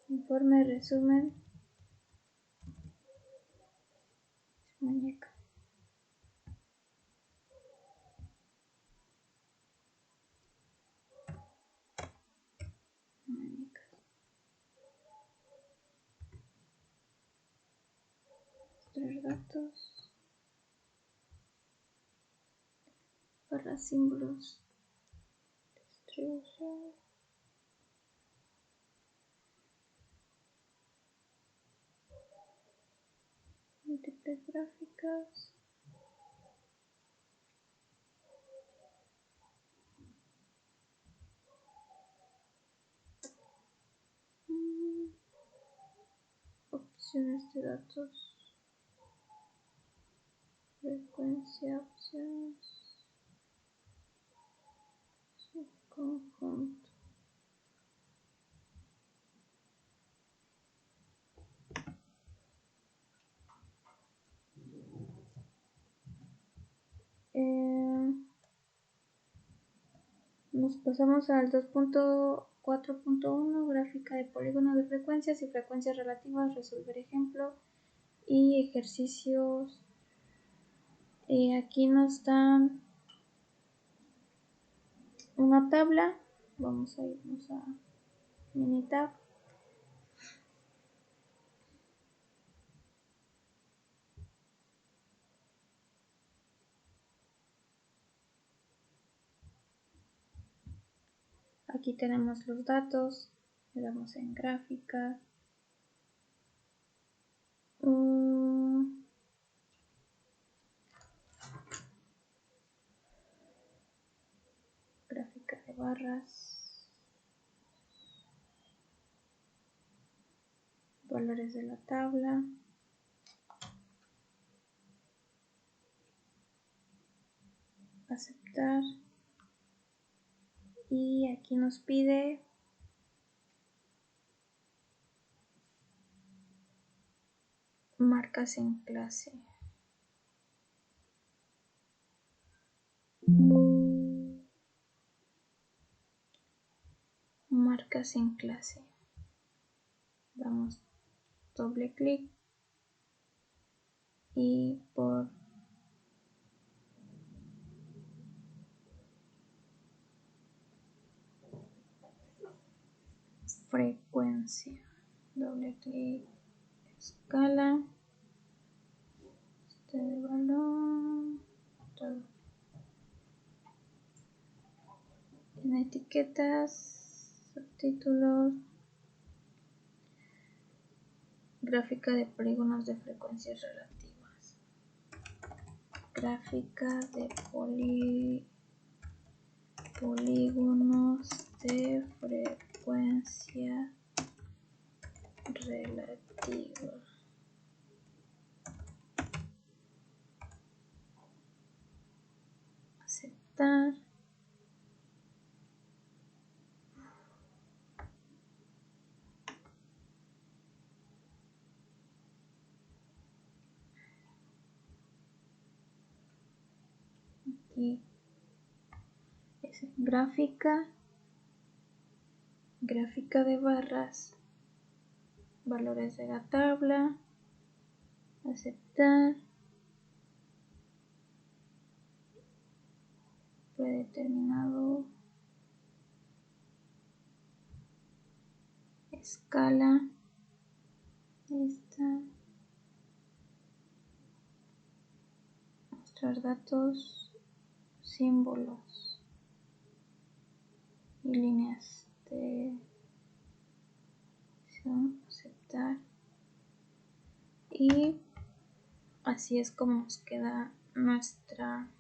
informe resumen, muñeca. Mostrar datos, barra símbolos, distribución, múltiples gráficas, opciones de datos, frecuencia, opciones, subconjunto. Nos pasamos al 2.4.1, gráfica de polígono de frecuencias y frecuencias relativas, resolver ejemplo y ejercicios. Aquí nos dan una tabla. Vamos a irnos a Minitab. Aquí tenemos los datos, le damos en gráfica. Gráfica de barras, valores de la tabla, aceptar, y aquí nos pide marcas en clase. Marcas en clase. Damos doble clic y por frecuencia, doble clic, escala, este de balón, todo. En etiquetas, subtítulos, gráfica de polígonos de frecuencias relativas, gráfica de polígonos de frecuencia relativa. Aceptar. Aquí es gráfica de barras, valores de la tabla, aceptar, predeterminado, escala, esta, mostrar datos, símbolos y líneas de aceptar, y así es como nos queda nuestra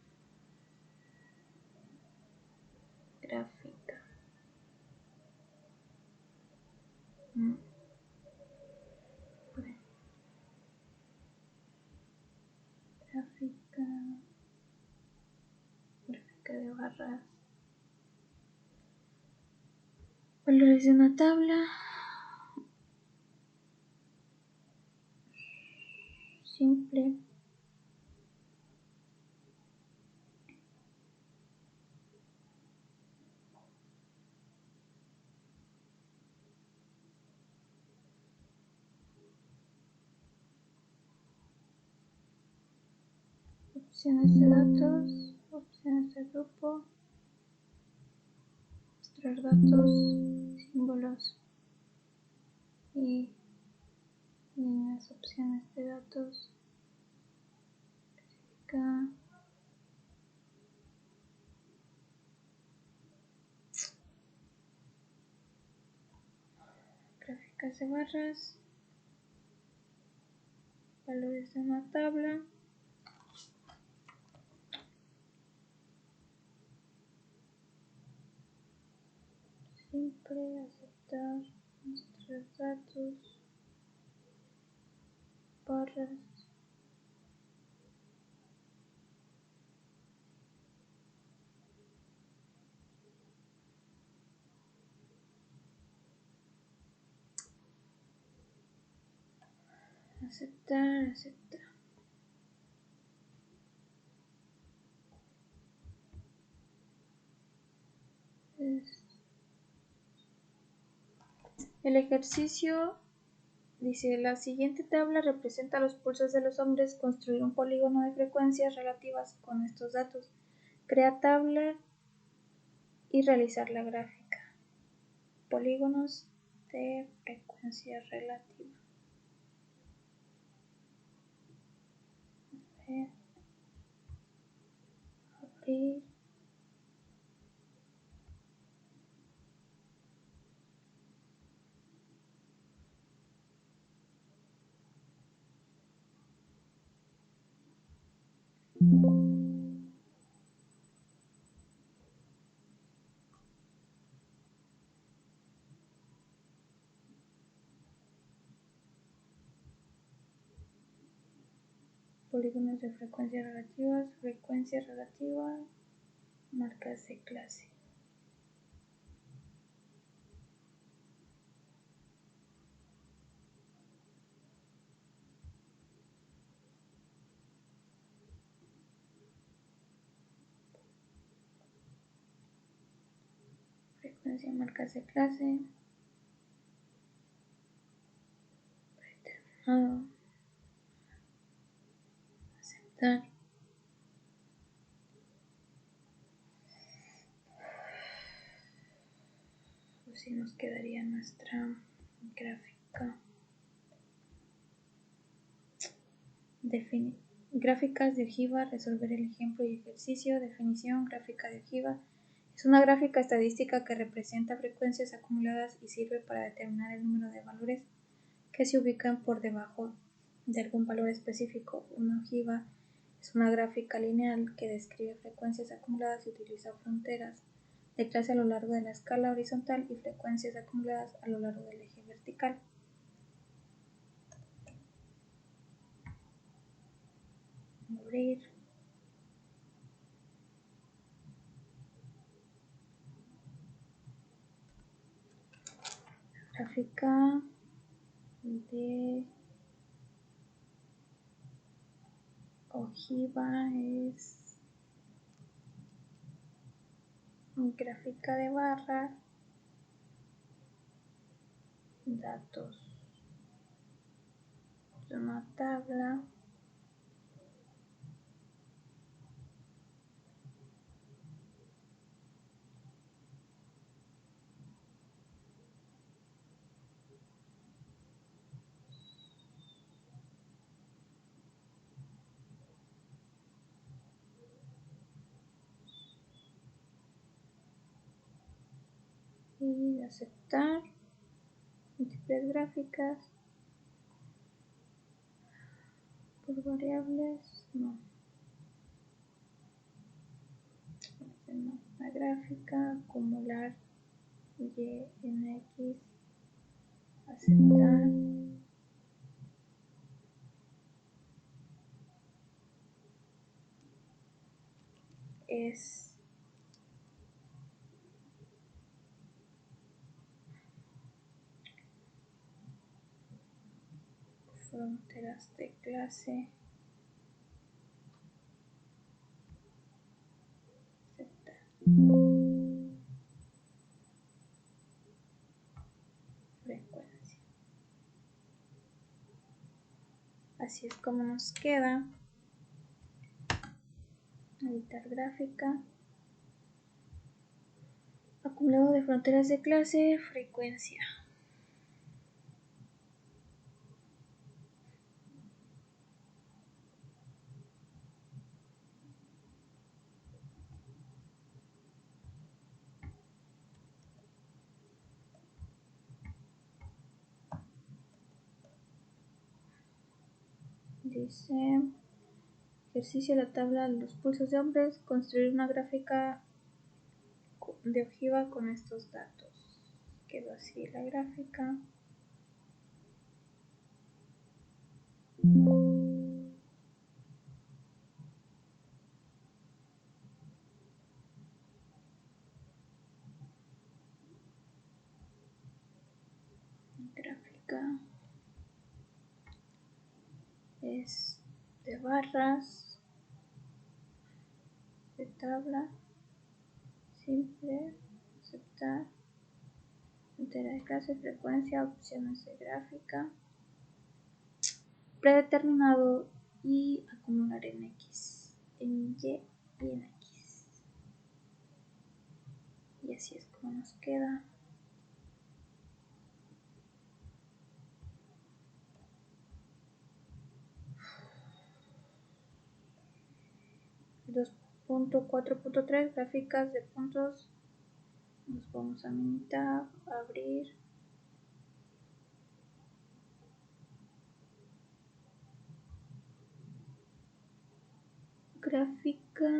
Gráfica de barras. Valores de una tabla. Simple. Opciones de datos, opciones de grupo, extraer datos, símbolos y líneas, opciones de datos, gráficas de barras, valores de una tabla, simple, aceptar, extraer datos, barras, aceptar. El ejercicio dice: la siguiente tabla representa los pulsos de los hombres. Construir un polígono de frecuencias relativas con estos datos. Crea tabla y realizar la gráfica. Polígonos de frecuencia relativa. Abrir. Polígonos de frecuencias relativas, frecuencia relativa, marcas de clase. Frecuencia, marcas de clase. Predeterminado. Aceptar. Así nos quedaría nuestra gráfica. Gráficas de ojiva, resolver el ejemplo y ejercicio. Definición: gráfica de ojiva es una gráfica estadística que representa frecuencias acumuladas y sirve para determinar el número de valores que se ubican por debajo de algún valor específico. Una ojiva es una gráfica lineal que describe frecuencias acumuladas y utiliza fronteras de clase a lo largo de la escala horizontal y frecuencias acumuladas a lo largo del eje vertical. Abrir. Gráfica de ojiva es gráfica de barra, datos de una tabla, y aceptar. Múltiples gráficas por variables, no. Una gráfica, acumular y en X, aceptar, es fronteras de clase, aceptar, frecuencia. Así es como nos queda. Editar gráfica. Acumulado de fronteras de clase, frecuencia. Dice ejercicio de la tabla de los pulsos de hombres, construir una gráfica de ojiva con estos datos. Quedó así la gráfica. Gráfica es de barras, de tabla, simple, aceptar, entera de clase, frecuencia, opciones de gráfica, predeterminado y acumular en X, en Y y en X. Y así es como nos queda. .4.3 gráficas de puntos. Nos vamos a mitad, abrir. Gráfica.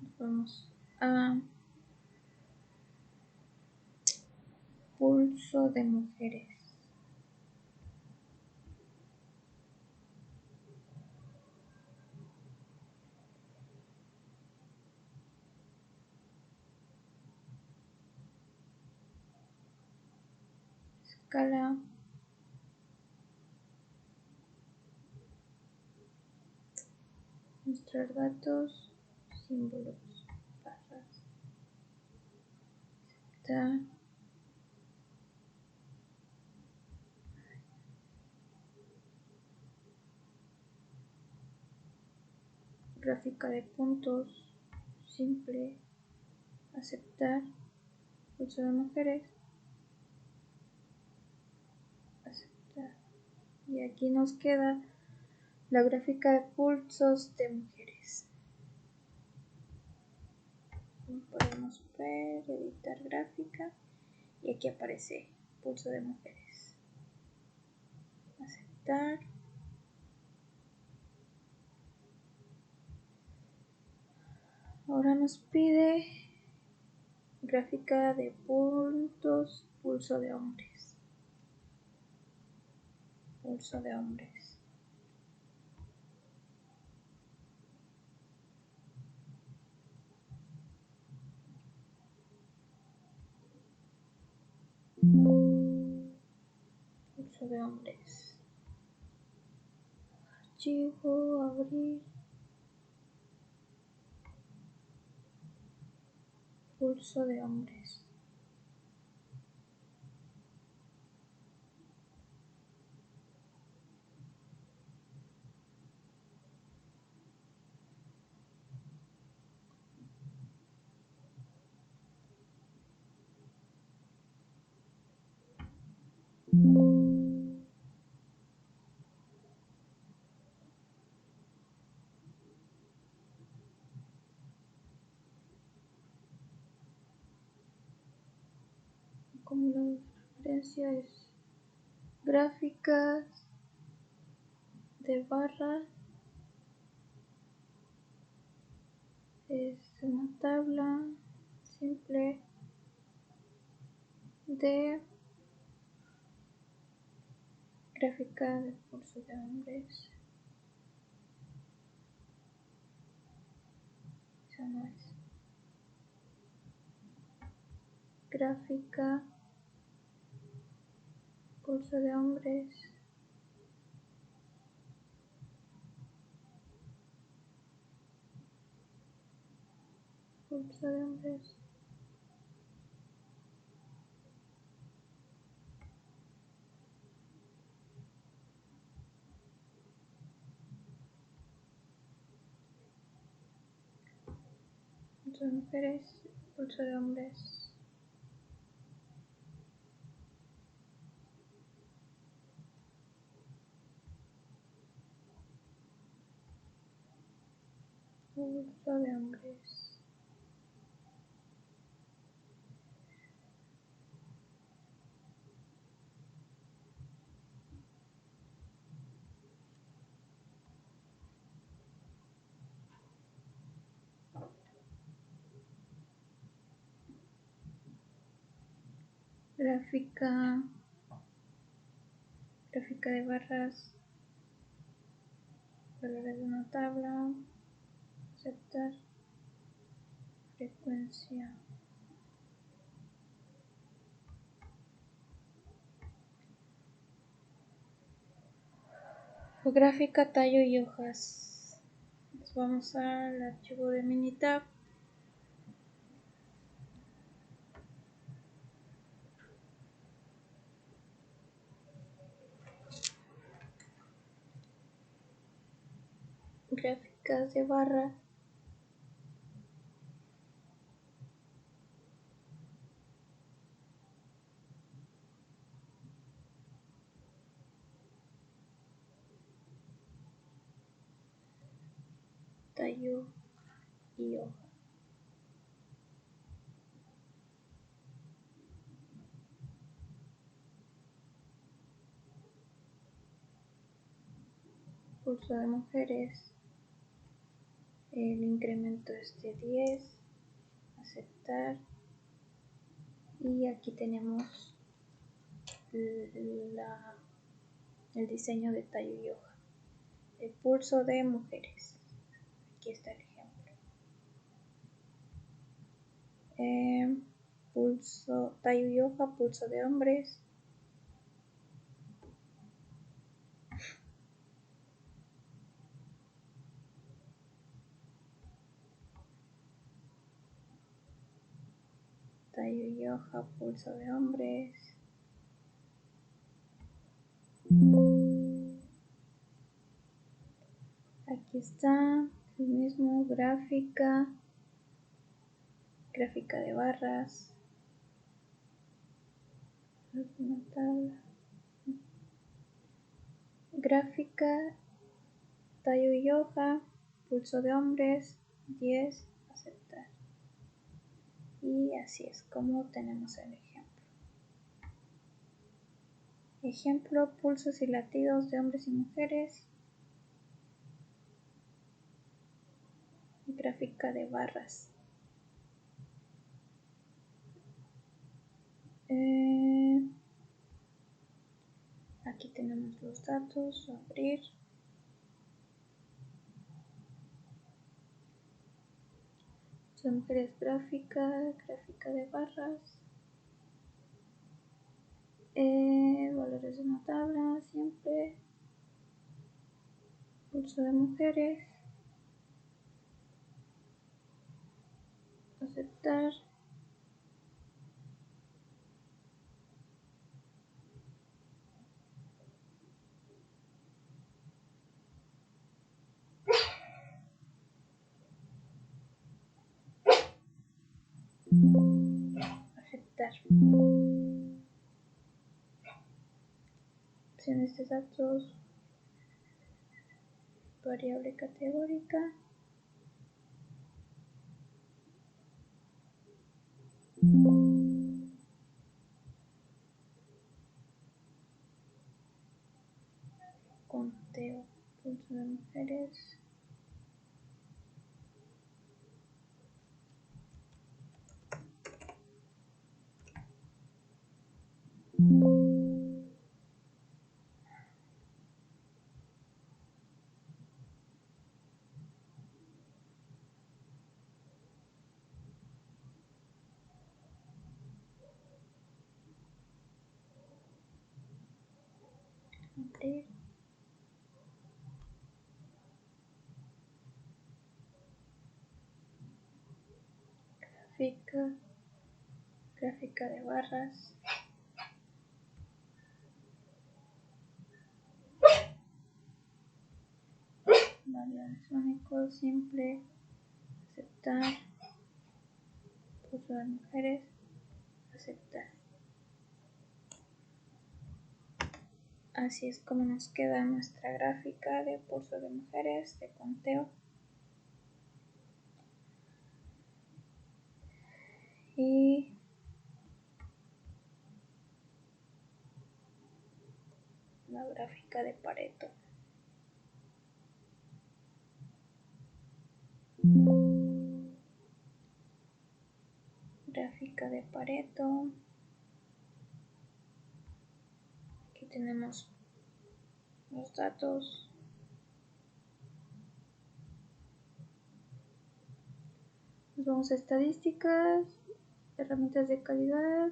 Nos vamos a pulso de mujeres. Escala. Mostrar datos, símbolos, barras. Está gráfica de puntos, simple, aceptar, pulso de mujeres, aceptar. Y aquí nos queda la gráfica de pulsos de mujeres. Podemos ver, editar gráfica y aquí aparece pulso de mujeres. Aceptar. Ahora nos pide gráfica de puntos, pulso de hombres. Pulso de hombres. Pulso de hombres. Archivo, abrir. Pulso de hombres. como la referencia es gráficas de barra, es una tabla simple de gráfica de curso de hombres. Esa no es. Gráfica curso de hombres. Curso de hombres. Curso de mujeres. Curso de hombres. Curso de hombres. Gráfica de barras, valores de una tabla, aceptar, frecuencia. Gráfica, tallo y hojas. Nos vamos al archivo de Minitab. Gráficas de barra. Tallo y hoja. Curso de mujeres. El incremento es de 10. Aceptar. Y aquí tenemos el diseño de tallo y hoja. El pulso de mujeres. Aquí está el ejemplo. Pulso, tallo y hoja, pulso de hombres. Tallo y hoja, pulso de hombres. Aquí está el mismo, gráfica de barras, una tabla, gráfica, tallo y hoja, pulso de hombres, 10, aceptar. Y así es como tenemos el ejemplo. Ejemplo, pulsos y latidos de hombres y mujeres. Gráfica de barras. Aquí tenemos los datos, abrir. Son mujeres, gráfica de barras. Valores de una tabla, siempre. Pulso de mujeres. Aceptar. Aceptar. Opciones de datos. Variable categórica. conteo, pulso de mujeres. Abrir. Gráfica de barras. Variables únicos, simple, aceptar, pulso de mujeres, aceptar. Así es como nos queda nuestra gráfica de pulso de mujeres, de conteo. Y la gráfica de Pareto. Gráfica de Pareto. Aquí tenemos los datos. Nos vamos a estadísticas, herramientas de calidad,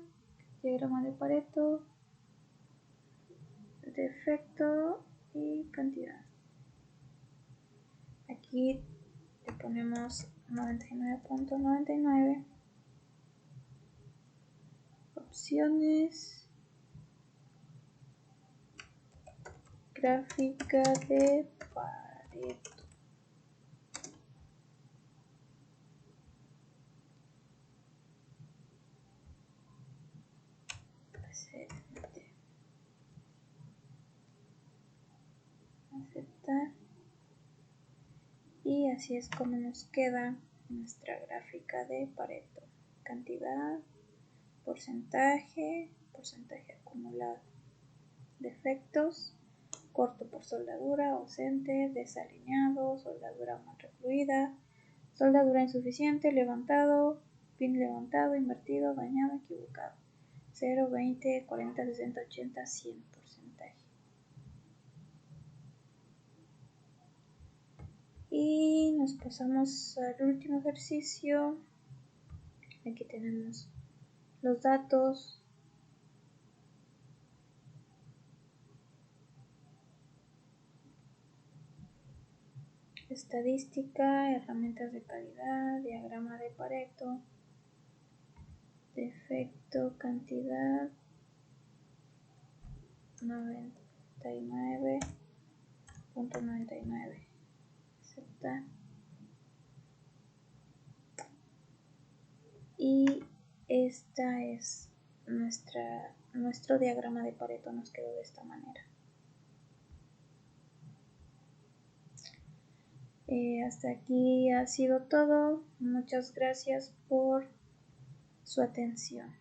diagrama de Pareto, defecto y cantidad. Aquí le ponemos 99.99. Opciones. Gráfica de Pareto. Aceptar. Y así es como nos queda nuestra gráfica de Pareto. Cantidad, porcentaje acumulado. Defectos, corto por soldadura, ausente, desalineado, soldadura mal recluida, soldadura insuficiente, levantado, pin levantado, invertido, dañado, equivocado. 0, 20, 40, 60, 80, 100 porcentaje. Y nos pasamos al último ejercicio. Aquí tenemos los datos. Estadística, herramientas de calidad, diagrama de Pareto, defecto, cantidad, 99.99. Aceptar. Y esta es nuestro diagrama de Pareto, nos quedó de esta manera. Hasta aquí ha sido todo. Muchas gracias por su atención.